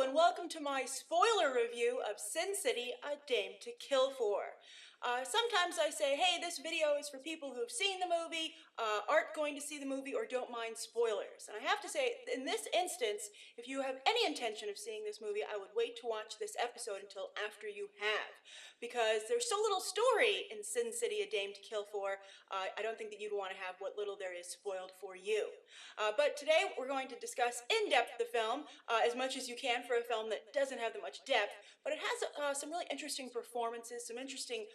and welcome to my spoiler review of Sin City, A Dame to Kill For. Sometimes I say, hey, this video is for people who've seen the movie, aren't going to see the movie, or don't mind spoilers. And I have to say, in this instance, if you have any intention of seeing this movie, I would wait to watch this episode until after you have. Because there's so little story in Sin City, A Dame to Kill For, I don't think that you'd want to have what little there is spoiled for you. But today we're going to discuss in depth the film, as much as you can for a film that doesn't have that much depth, but it has some really interesting performances, some interesting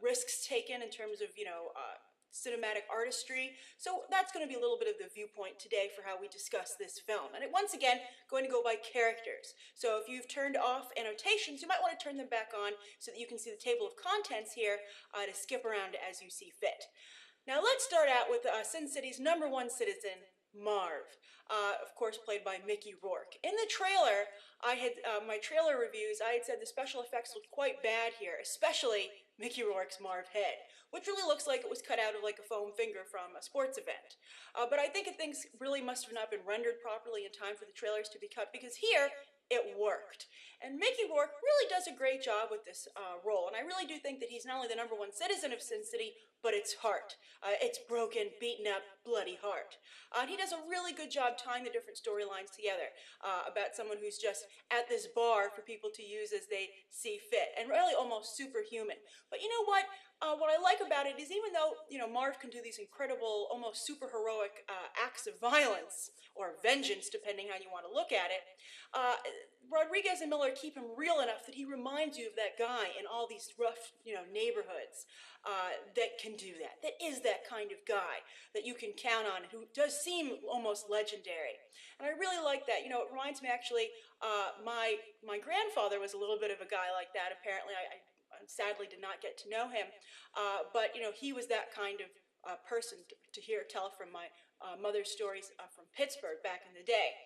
risks taken in terms of, cinematic artistry. So that's going to be a little bit of the viewpoint today for how we discuss this film. And once again, going to go by characters. So if you've turned off annotations, you might want to turn them back on so that you can see the table of contents here to skip around as you see fit. Now let's start out with Sin City's #1 citizen, Marv, of course played by Mickey Rourke. In the trailer, my trailer reviews, I had said the special effects looked quite bad here, especially Mickey Rourke's Marv head, which really looks like it was cut out of like a foam finger from a sports event. But I think things really must have not been rendered properly in time for the trailers to be cut, because here, it worked. And Mickey Rourke really does a great job with this role, and I really do think that he's not only the #1 citizen of Sin City, but its heart. Its broken, beaten up, bloody heart. And he does a really good job tying the different storylines together about someone who's just at this bar for people to use as they see fit, and really almost superhuman. But you know what? What I like about it is, even though, Marv can do these incredible, almost super heroic acts of violence, or vengeance, depending how you want to look at it, Rodriguez and Miller keep him real enough that he reminds you of that guy in all these rough, neighborhoods that can do that. That is that kind of guy that you can count on, who does seem almost legendary. And I really like that. It reminds me, actually, my grandfather was a little bit of a guy like that. Apparently, I sadly did not get to know him, but he was that kind of person to tell from my mother's stories from Pittsburgh back in the day.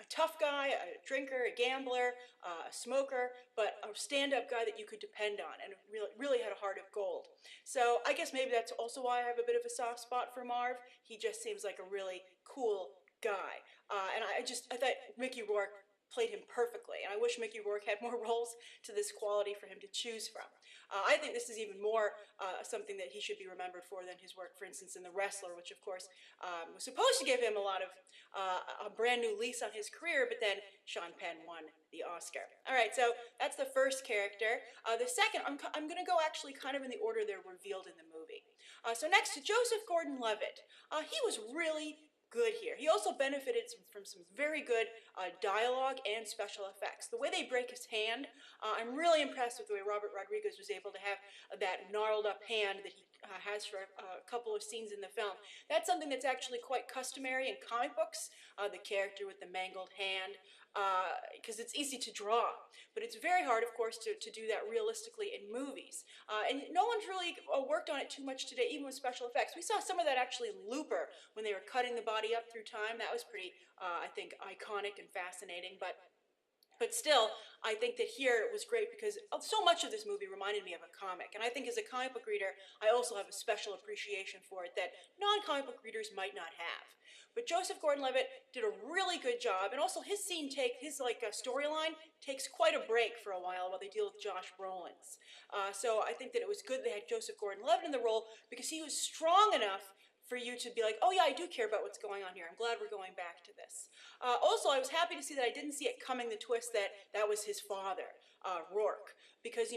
A tough guy, a drinker, a gambler, a smoker, but a stand-up guy that you could depend on, and really had a heart of gold. So I guess maybe that's also why I have a bit of a soft spot for Marv. He just seems like a really cool guy, and I thought Mickey Rourke played him perfectly, and I wish Mickey Rourke had more roles to this quality for him to choose from. I think this is even more something that he should be remembered for than his work, for instance, in The Wrestler, which of course was supposed to give him a lot of a brand new lease on his career, but then Sean Penn won the Oscar. All right, so that's the first character. The second, I'm going to go actually kind of in the order they're revealed in the movie. So next to Joseph Gordon-Levitt, he was really good here. He also benefited from some very good dialogue and special effects. The way they break his hand, I'm really impressed with the way Robert Rodriguez was able to have that gnarled up hand that he has for a couple of scenes in the film. That's something that's actually quite customary in comic books, the character with the mangled hand, because it's easy to draw. But it's very hard, of course, to do that realistically in movies. And no one's really worked on it too much today, even with special effects. We saw some of that actually in Looper, when they were cutting the body up through time. That was pretty, I think, iconic and fascinating. But still, I think that here it was great because so much of this movie reminded me of a comic. And I think as a comic book reader, I also have a special appreciation for it that non-comic book readers might not have. But Joseph Gordon-Levitt did a really good job, and also his storyline takes quite a break for a while they deal with Josh Brolin's. So I think that it was good they had Joseph Gordon-Levitt in the role, because he was strong enough for you to be like, oh yeah, I do care about what's going on here. I'm glad we're going back to this. Also, I was happy to see that I didn't see it coming, the twist that was his father, Rourke. Because,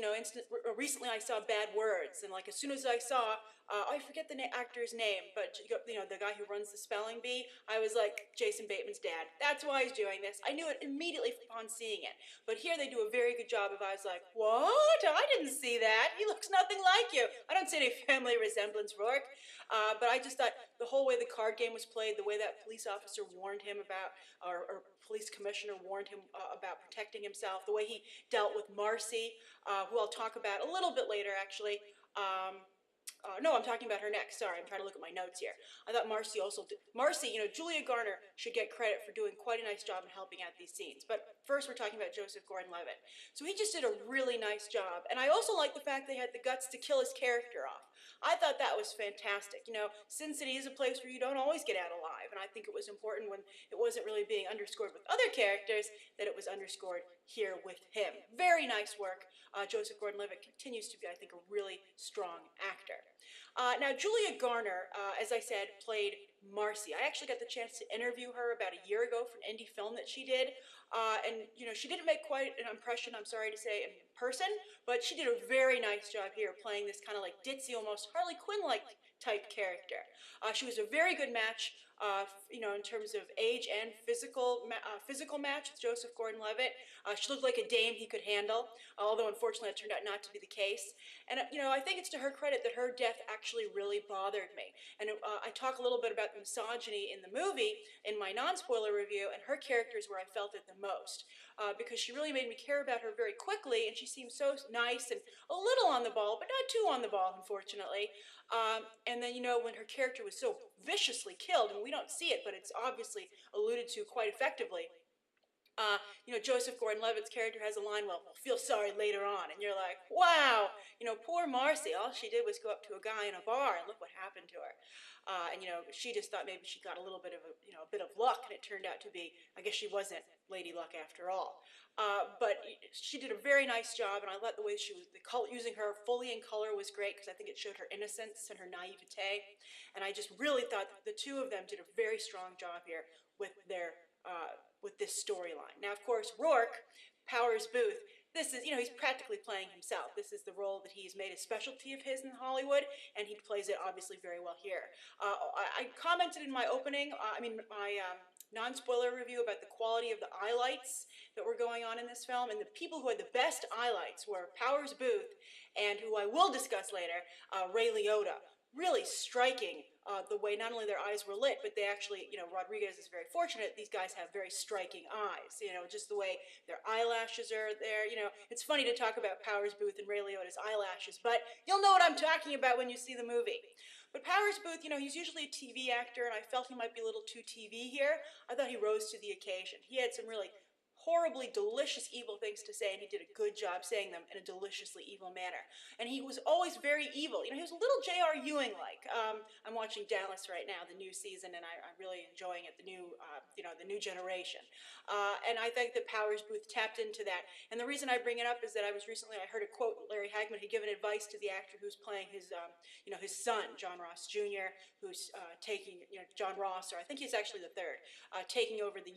recently I saw Bad Words, and like as soon as I saw, I forget the actor's name, but the guy who runs the spelling bee, I was like, Jason Bateman's dad. That's why he's doing this. I knew it immediately upon seeing it. But here they do a very good job of, I was like, what? I didn't see that. He looks nothing like you. I don't see any family resemblance, Rourke. But I just thought the whole way the card game was played, the way that police officer warned him about, or police commissioner warned him about protecting himself, the way he dealt with Marcy, who I'll talk about a little bit later, actually. no, I'm talking about her next. Sorry, I'm trying to look at my notes here. I thought Marcy also did. Marcy, Julia Garner should get credit for doing quite a nice job in helping out these scenes. But first, we're talking about Joseph Gordon-Levitt. So he just did a really nice job. And I also like the fact they had the guts to kill his character off. I thought that was fantastic. Sin City is a place where you don't always get out alive. And I think it was important when it wasn't really being underscored with other characters that it was underscored here with him. Very nice work. Joseph Gordon-Levitt continues to be, I think, a really strong actor. Now, Julia Garner, as I said, played Marcy. I actually got the chance to interview her about a year ago for an indie film that she did. And, she didn't make quite an impression, I'm sorry to say, in person, but she did a very nice job here playing this kind of like ditzy, almost Harley Quinn-like type character. She was a very good match, in terms of age and physical match with Joseph Gordon-Levitt. She looked like a dame he could handle, although unfortunately it turned out not to be the case. And, I think it's to her credit that her death actually really bothered me. And I talk a little bit about the misogyny in the movie in my non-spoiler review, and her character is where I felt it the most. Because she really made me care about her very quickly, and she seemed so nice and a little on the ball, but not too on the ball, unfortunately. And then, when her character was so viciously killed, and we don't see it, but it's obviously alluded to quite effectively. Joseph Gordon-Levitt's character has a line, well, we'll feel sorry later on. And you're like, wow, poor Marcy. All she did was go up to a guy in a bar, and look what happened to her. And she just thought maybe she got a little bit of a bit of luck, and it turned out to be, I guess she wasn't Lady Luck after all. But she did a very nice job, and I thought the way she was, using her fully in color was great, because I think it showed her innocence and her naivete. And I just really thought the two of them did a very strong job here with with this storyline. Now, of course, Rourke, Powers Booth, this is, he's practically playing himself. This is the role that he's made a specialty of his in Hollywood, and he plays it obviously very well here. I commented in my opening, my non-spoiler review about the quality of the highlights that were going on in this film, and the people who had the best highlights were Powers Booth, and who I will discuss later, Ray Liotta. Really striking the way not only their eyes were lit, but they actually, Rodriguez is very fortunate. These guys have very striking eyes, just the way their eyelashes are there. It's funny to talk about Powers Booth and Ray Liotta's eyelashes, but you'll know what I'm talking about when you see the movie. But Powers Booth, he's usually a TV actor, and I felt he might be a little too TV here. I thought he rose to the occasion. He had some really horribly delicious evil things to say, and he did a good job saying them in a deliciously evil manner. And he was always very evil. He was a little J.R. Ewing-like. I'm watching Dallas right now, the new season, and I'm really enjoying it, the new generation. And I think that Powers Booth tapped into that. And the reason I bring it up is that I heard a quote Larry Hagman had given advice to the actor who's playing his son, John Ross Jr., who's taking, John Ross, or I think he's actually the third, taking over the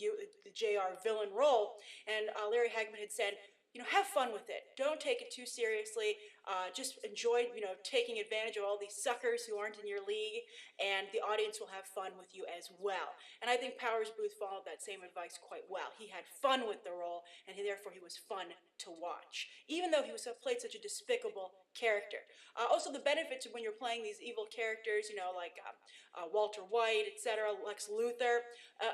J.R. villain role. And Larry Hagman had said, have fun with it. Don't take it too seriously. Just enjoy, taking advantage of all these suckers who aren't in your league, and the audience will have fun with you as well. And I think Powers Booth followed that same advice quite well. He had fun with the role, and therefore he was fun to watch, even though he played such a despicable character. Also, the benefits of when you're playing these evil characters, like Walter White, etc., Lex Luthor,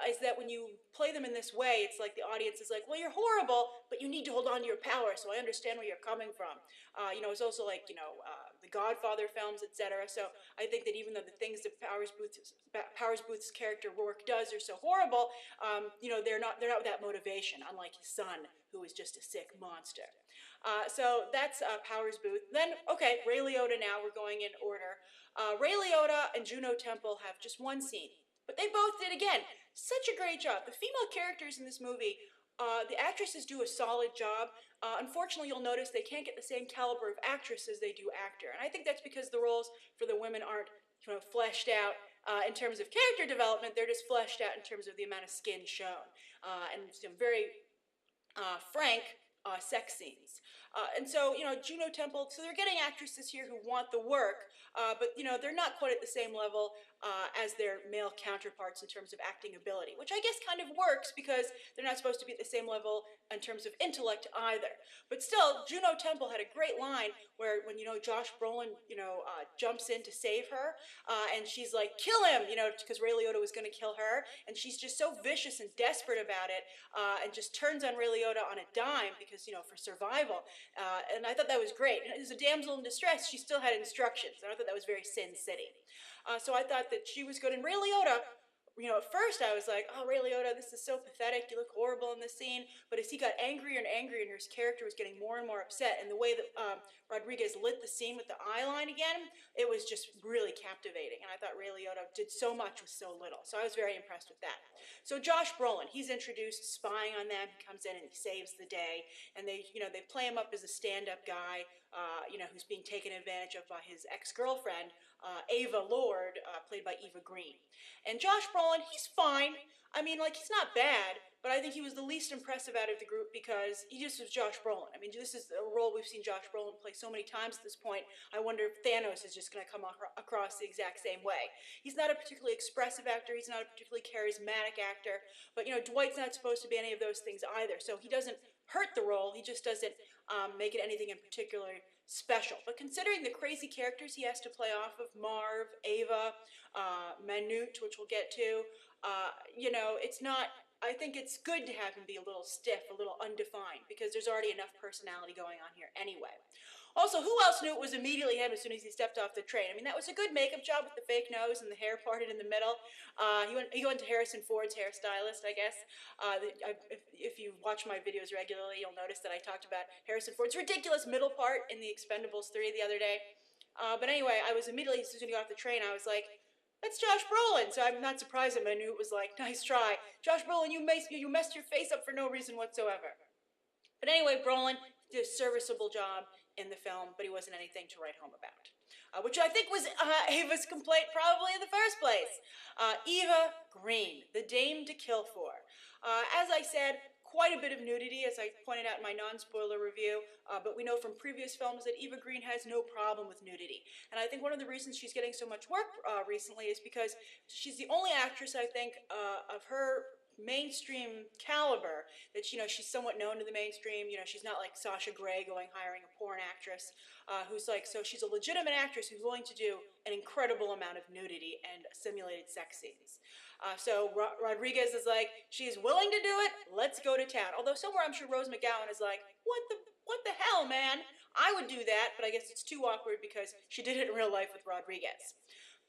is that when you play them in this way, it's like the audience is like, well, you're horrible, but you need to hold on to your power, so I understand where you're coming from. It's also like, the Godfather films, etc. So I think that even though the things that Powers Booth's character Rourke does are so horrible, they're not without motivation, unlike his son, who is just a sick monster. So that's Powers Booth. Then, okay, Ray Liotta now, we're going in order. Ray Liotta and Juno Temple have just one scene, but they both did, again, such a great job. The female characters in this movie, the actresses do a solid job. Unfortunately, you'll notice they can't get the same caliber of actress as they do actor. And I think that's because the roles for the women aren't fleshed out in terms of character development. They're just fleshed out in terms of the amount of skin shown. And some very frank sex scenes. And so, Juno Temple, so they're getting actresses here who want the work, but, they're not quite at the same level as their male counterparts in terms of acting ability, which I guess kind of works because they're not supposed to be at the same level in terms of intellect either. But still, Juno Temple had a great line where when, Josh Brolin, jumps in to save her, and she's like, kill him, because Ray Liotta was going to kill her, and she's just so vicious and desperate about it, and just turns on Ray Liotta on a dime because, for survival. And I thought that was great. And as a damsel in distress, she still had instructions, and I thought that was very Sin City. So I thought that she was good. And Ray Liotta, at first I was like, oh, Ray Liotta, this is so pathetic. You look horrible in this scene. But as he got angrier and angrier and his character was getting more and more upset, and the way that Rodriguez lit the scene with the eye line again, it was just really captivating. And I thought Ray Liotta did so much with so little. So I was very impressed with that. So Josh Brolin, he's introduced, spying on them. He comes in and he saves the day. And they play him up as a stand-up guy, who's being taken advantage of by his ex-girlfriend, Ava Lord, played by Eva Green. And Josh Brolin, he's fine. I mean, he's not bad, but I think he was the least impressive out of the group because he just was Josh Brolin. I mean, this is a role we've seen Josh Brolin play so many times at this point. I wonder if Thanos is just going to come across the exact same way. He's not a particularly expressive actor. He's not a particularly charismatic actor. But, Dwight's not supposed to be any of those things either. So he doesn't hurt the role. He just doesn't make it anything in particular special. But considering the crazy characters he has to play off of, Marv, Ava, Manute, which we'll get to, it's not, I think it's good to have him be a little stiff, a little undefined, because there's already enough personality going on here anyway. Also, who else knew it was immediately him as soon as he stepped off the train? I mean, that was a good makeup job with the fake nose and the hair parted in the middle. He went to Harrison Ford's hairstylist, I guess. If you watch my videos regularly, you'll notice that I talked about Harrison Ford's ridiculous middle part in The Expendables 3 the other day. But anyway, I was immediately, as soon as he got off the train, I was like, that's Josh Brolin. So I'm not surprised that Manute was like, nice try. Josh Brolin, you messed your face up for no reason whatsoever. But anyway, Brolin did a serviceable job in the film, but he wasn't anything to write home about. Which I think was Ava's complaint probably in the first place. Eva Green, the dame to kill for. As I said, quite a bit of nudity, as I pointed out in my non-spoiler review, but we know from previous films that Eva Green has no problem with nudity. And I think one of the reasons she's getting so much work recently is because she's the only actress, I think, of her mainstream caliber that she's somewhat known to the mainstream. She's not like Sasha Grey hiring a porn actress so she's a legitimate actress who's willing to do an incredible amount of nudity and simulated sex scenes. So Rodriguez is like, she's willing to do it, let's go to town. Although somewhere I'm sure Rose McGowan is like, what the hell, man? I would do that, but I guess it's too awkward because she did it in real life with Rodriguez.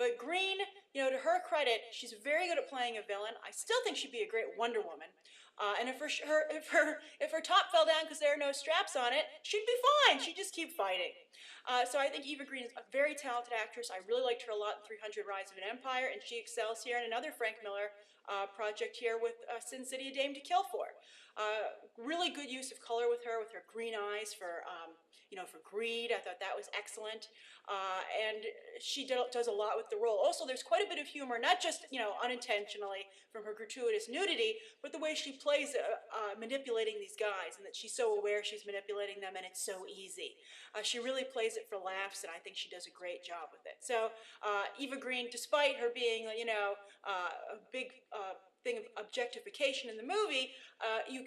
But Green, to her credit, she's very good at playing a villain. I still think she'd be a great Wonder Woman. And if her top fell down because there are no straps on it, she'd be fine. She'd just keep fighting. So I think Eva Green is a very talented actress. I really liked her a lot in 300: Rise of an Empire, and she excels here in another Frank Miller project here with Sin City: A Dame to Kill For. Really good use of color with her green eyes for greed. I thought that was excellent. And she does a lot with the role. Also, there's quite a bit of humor, not just, unintentionally from her gratuitous nudity, but the way she plays manipulating these guys, and that she's so aware she's manipulating them, and it's so easy. She really plays it for laughs, and I think she does a great job with it. So Eva Green, despite her being, a big thing of objectification in the movie,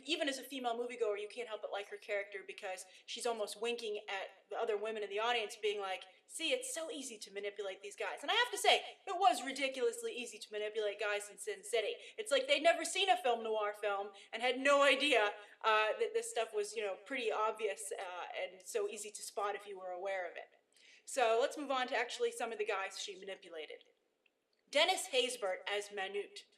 even as a female moviegoer, you can't help but like her character because she's almost winking at the other women in the audience, being like, see, it's so easy to manipulate these guys. And I have to say, it was ridiculously easy to manipulate guys in Sin City. It's like they'd never seen a film noir film and had no idea that this stuff was, pretty obvious and so easy to spot if you were aware of it. So let's move on to actually some of the guys she manipulated. Dennis Haysbert as Manute.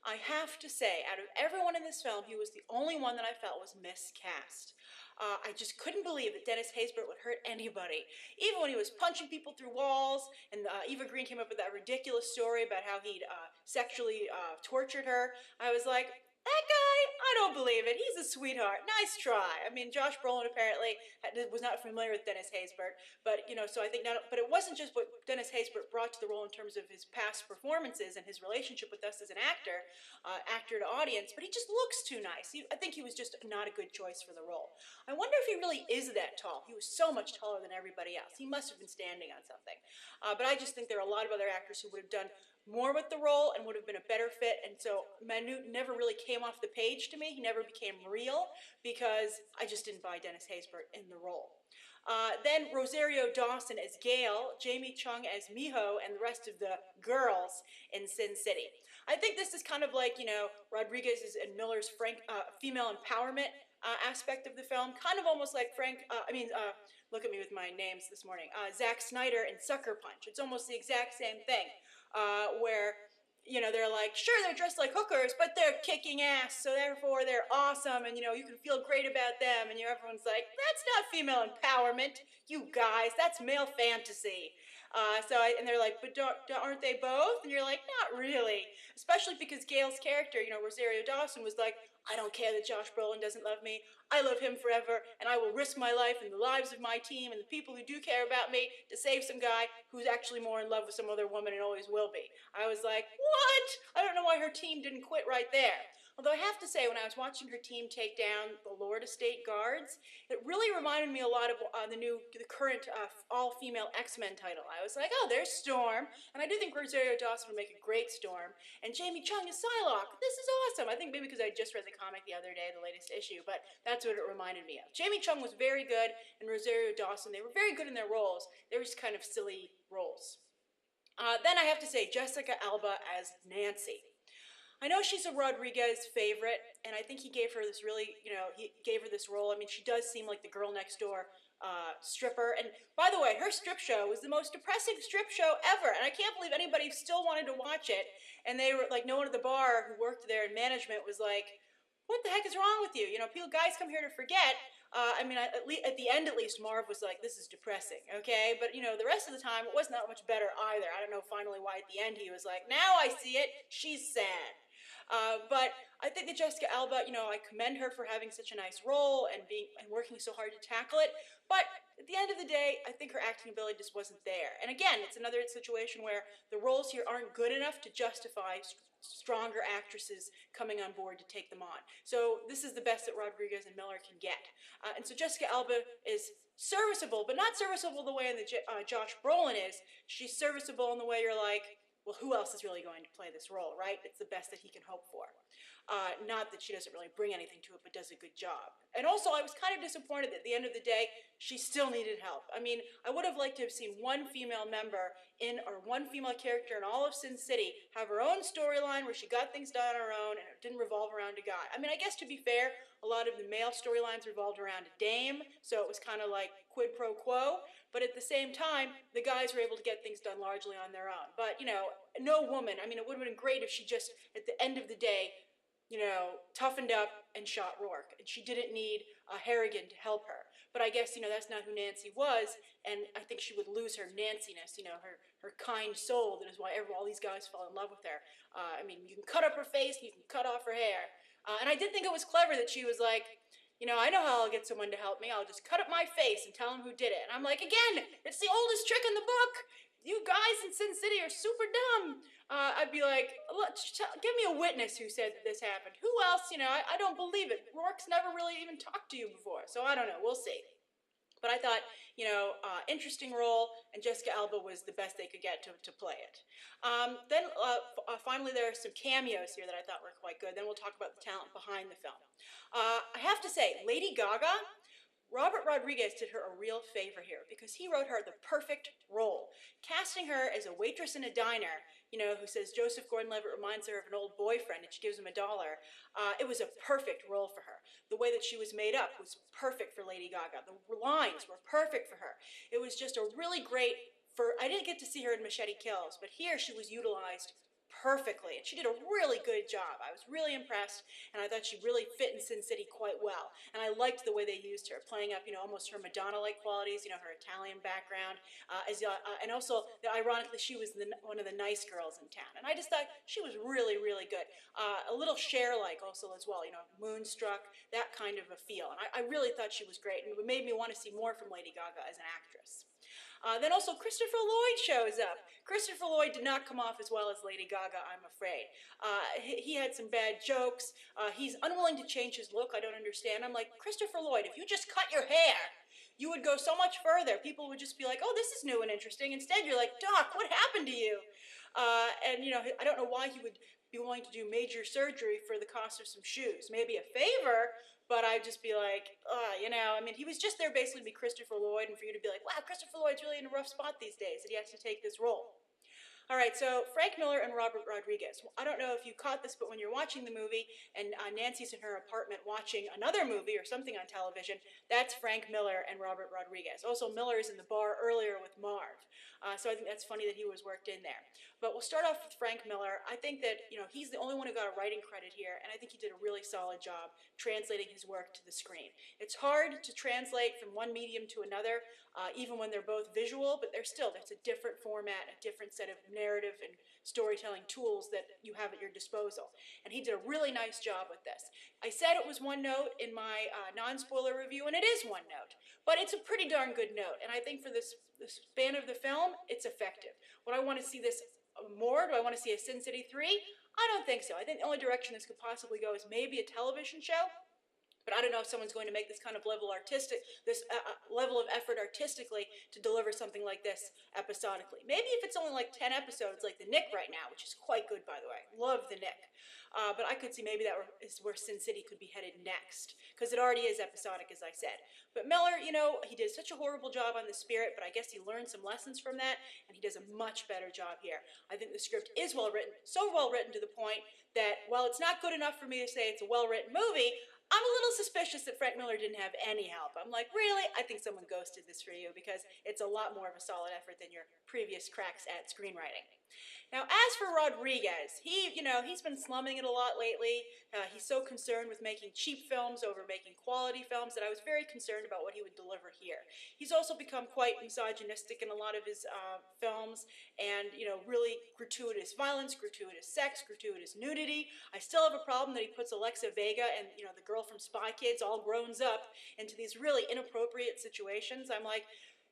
I have to say, out of everyone in this film, he was the only one that I felt was miscast. I just couldn't believe that Dennis Haysbert would hurt anybody. Even when he was punching people through walls, and Eva Green came up with that ridiculous story about how he'd sexually tortured her, I was like, that guy, I don't believe it. He's a sweetheart. Nice try. I mean, Josh Brolin apparently was not familiar with Dennis Haysbert, but so I think but it wasn't just what Dennis Haysbert brought to the role in terms of his past performances and his relationship with us as an actor, actor to audience, but he just looks too nice. I think he was just not a good choice for the role. I wonder if he really is that tall. He was so much taller than everybody else. He must have been standing on something. But I just think there are a lot of other actors who would have done more with the role and would have been a better fit. And so Manute never really came off the page to me. He never became real because I just didn't buy Dennis Haysbert in the role. Then Rosario Dawson as Gail, Jamie Chung as Miho, and the rest of the girls in Sin City. I think this is kind of like, Rodriguez's and Miller's female empowerment aspect of the film, kind of almost like look at me with my names this morning, Zack Snyder in Sucker Punch. It's almost the exact same thing, where they're like, sure, they're dressed like hookers, but they're kicking ass, so therefore they're awesome, and you can feel great about them, and everyone's like, that's not female empowerment, you guys, that's male fantasy. And they're like, but aren't they both? And you're like, not really. Especially because Gail's character, Rosario Dawson, was like, I don't care that Josh Brolin doesn't love me. I love him forever, and I will risk my life and the lives of my team and the people who do care about me to save some guy who's actually more in love with some other woman and always will be. I was like, what? I don't know why her team didn't quit right there. Although I have to say, when I was watching her team take down the Lord Estate Guards, it really reminded me a lot of the current all-female X-Men title. I was like, oh, there's Storm, and I do think Rosario Dawson would make a great Storm, and Jamie Chung is Psylocke. This is awesome. I think maybe because I just read the comic the other day, the latest issue, but that's what it reminded me of. Jamie Chung was very good, and Rosario Dawson, they were very good in their roles. They were just kind of silly roles. Then I have to say, Jessica Alba as Nancy. I know she's a Rodriguez favorite, and I think he gave her this he gave her this role. I mean, she does seem like the girl next door stripper. And by the way, her strip show was the most depressing strip show ever, and I can't believe anybody still wanted to watch it. And they were like, no one at the bar who worked there in management was like, what the heck is wrong with you? Guys come here to forget. At the end, at least, Marv was like, this is depressing, okay? But, the rest of the time, it wasn't that much better either. I don't know finally why at the end he was like, now I see it, she's sad. But I think that Jessica Alba, I commend her for having such a nice role and working so hard to tackle it. But at the end of the day, I think her acting ability just wasn't there. And again, it's another situation where the roles here aren't good enough to justify stronger actresses coming on board to take them on. So this is the best that Rodriguez and Miller can get. And so Jessica Alba is serviceable, but not serviceable the way Josh Brolin is. She's serviceable in the way you're like, well, who else is really going to play this role, right? It's the best that he can hope for. Not that she doesn't really bring anything to it, but does a good job. And also, I was kind of disappointed that at the end of the day, she still needed help. I mean, I would have liked to have seen one female member or one female character in all of Sin City have her own storyline where she got things done on her own and it didn't revolve around a guy. I mean, I guess to be fair, a lot of the male storylines revolved around a dame, so it was kind of like quid pro quo. But at the same time, the guys were able to get things done largely on their own. But, no woman, I mean, it would have been great if she just, at the end of the day, toughened up and shot Rourke. And she didn't need Harrigan to help her. But I guess, that's not who Nancy was, and I think she would lose her Nanciness, her kind soul. That is why all these guys fell in love with her. You can cut up her face, and you can cut off her hair. And I did think it was clever that she was like, I know how I'll get someone to help me. I'll just cut up my face and tell them who did it. And I'm like, again, it's the oldest trick in the book. You guys in Sin City are super dumb. I'd be like, give me a witness who said that this happened. Who else? I don't believe it. Rourke's never really even talked to you before. So I don't know. We'll see. But I thought, interesting role, and Jessica Alba was the best they could get to play it. Finally, there are some cameos here that I thought were quite good. Then we'll talk about the talent behind the film. I have to say, Lady Gaga, Robert Rodriguez did her a real favor here because he wrote her the perfect role. Casting her as a waitress in a diner, who says Joseph Gordon-Levitt reminds her of an old boyfriend and she gives him $1. It was a perfect role for her. The way that she was made up was perfect for Lady Gaga. The lines were perfect for her. It was just a really great, I didn't get to see her in Machete Kills, but here she was utilized perfectly, and she did a really good job. I was really impressed, and I thought she really fit in Sin City quite well, and I liked the way they used her, playing up, almost her Madonna-like qualities, her Italian background, and also, ironically, she was one of the nice girls in town, and I just thought she was really, really good. A little Cher-like also as well, Moonstruck, that kind of a feel, and I really thought she was great, and it made me want to see more from Lady Gaga as an actress. Then also Christopher Lloyd shows up. Christopher Lloyd did not come off as well as Lady Gaga, I'm afraid. He had some bad jokes. He's unwilling to change his look. I don't understand. I'm like, Christopher Lloyd, if you just cut your hair, you would go so much further. People would just be like, oh, this is new and interesting. Instead, you're like, Doc, what happened to you? And, I don't know why he would be willing to do major surgery for the cost of some shoes. Maybe a favor, but I'd just be like, I mean, he was just there basically to be Christopher Lloyd and for you to be like, wow, Christopher Lloyd's really in a rough spot these days that he has to take this role. All right, so Frank Miller and Robert Rodriguez. I don't know if you caught this, but when you're watching the movie and Nancy's in her apartment watching another movie or something on television, that's Frank Miller and Robert Rodriguez. Also, Miller is in the bar earlier with Marv. So I think that's funny that he was worked in there. But we'll start off with Frank Miller. I think that, he's the only one who got a writing credit here, and I think he did a really solid job translating his work to the screen. It's hard to translate from one medium to another, even when they're both visual, but there's a different format, a different set of narrative and storytelling tools that you have at your disposal. And he did a really nice job with this. I said it was one note in my non-spoiler review, and it is one note, but it's a pretty darn good note. And I think for this span of the film, it's effective. Would I want to see this more? Do I want to see a Sin City 3? I don't think so. I think the only direction this could possibly go is maybe a television show. But I don't know if someone's going to make this kind of level of effort artistically to deliver something like this episodically. Maybe if it's only like 10 episodes, like The Nick right now, which is quite good, by the way. Love The Nick. But I could see maybe that is where Sin City could be headed next, because it already is episodic, as I said. But Miller, he did such a horrible job on The Spirit, but I guess he learned some lessons from that, and he does a much better job here. I think the script is well written, so well written to the point that while it's not good enough for me to say it's a well-written movie, I'm a little suspicious that Frank Miller didn't have any help. I'm like, really? I think someone ghosted this for you, because it's a lot more of a solid effort than your previous cracks at screenwriting. Now, as for Rodriguez, he's been slumming it a lot lately. He's so concerned with making cheap films over making quality films that I was very concerned about what he would deliver here. He's also become quite misogynistic in a lot of his films, and, really gratuitous violence, gratuitous sex, gratuitous nudity. I still have a problem that he puts Alexa Vega and, the girl from Spy Kids all grown up into these really inappropriate situations. I'm like,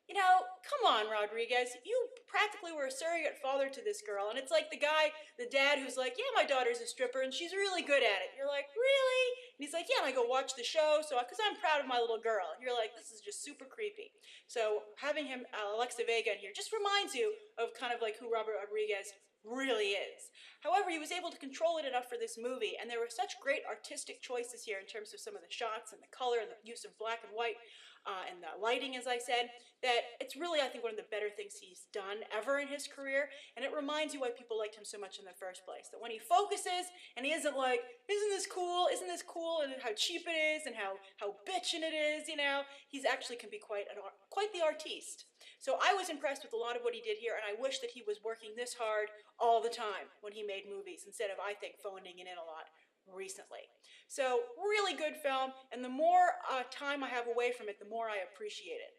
come on, Rodriguez. You practically were a surrogate father to this girl. And it's like the dad who's like, yeah, my daughter's a stripper and she's really good at it. You're like, really? And he's like, yeah, and I go watch the show because I'm proud of my little girl. And you're like, this is just super creepy. So having him, Alexa Vega in here, just reminds you of kind of like who Robert Rodriguez really is. However, he was able to control it enough for this movie, and there were such great artistic choices here in terms of some of the shots and the color and the use of black and white and the lighting, as I said, that it's really, I think, one of the better things he's done ever in his career, and it reminds you why people liked him so much in the first place. That when he focuses, and he isn't like, isn't this cool, and how cheap it is, and how bitchin' it is, he's actually can be quite the artiste. So I was impressed with a lot of what he did here, and I wish that he was working this hard all the time when he made movies, instead of, I think, phoning it in a lot recently. So really good film, and the more time I have away from it, the more I appreciate it.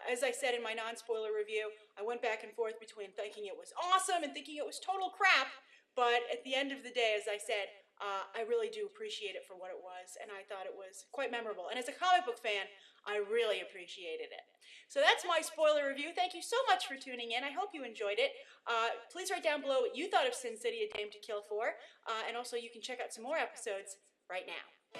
As I said in my non-spoiler review, I went back and forth between thinking it was awesome and thinking it was total crap, but at the end of the day, as I said, I really do appreciate it for what it was, and I thought it was quite memorable. And as a comic book fan, I really appreciated it. So that's my spoiler review. Thank you so much for tuning in. I hope you enjoyed it. Please write down below what you thought of Sin City: A Dame to Kill For, and also you can check out some more episodes right now.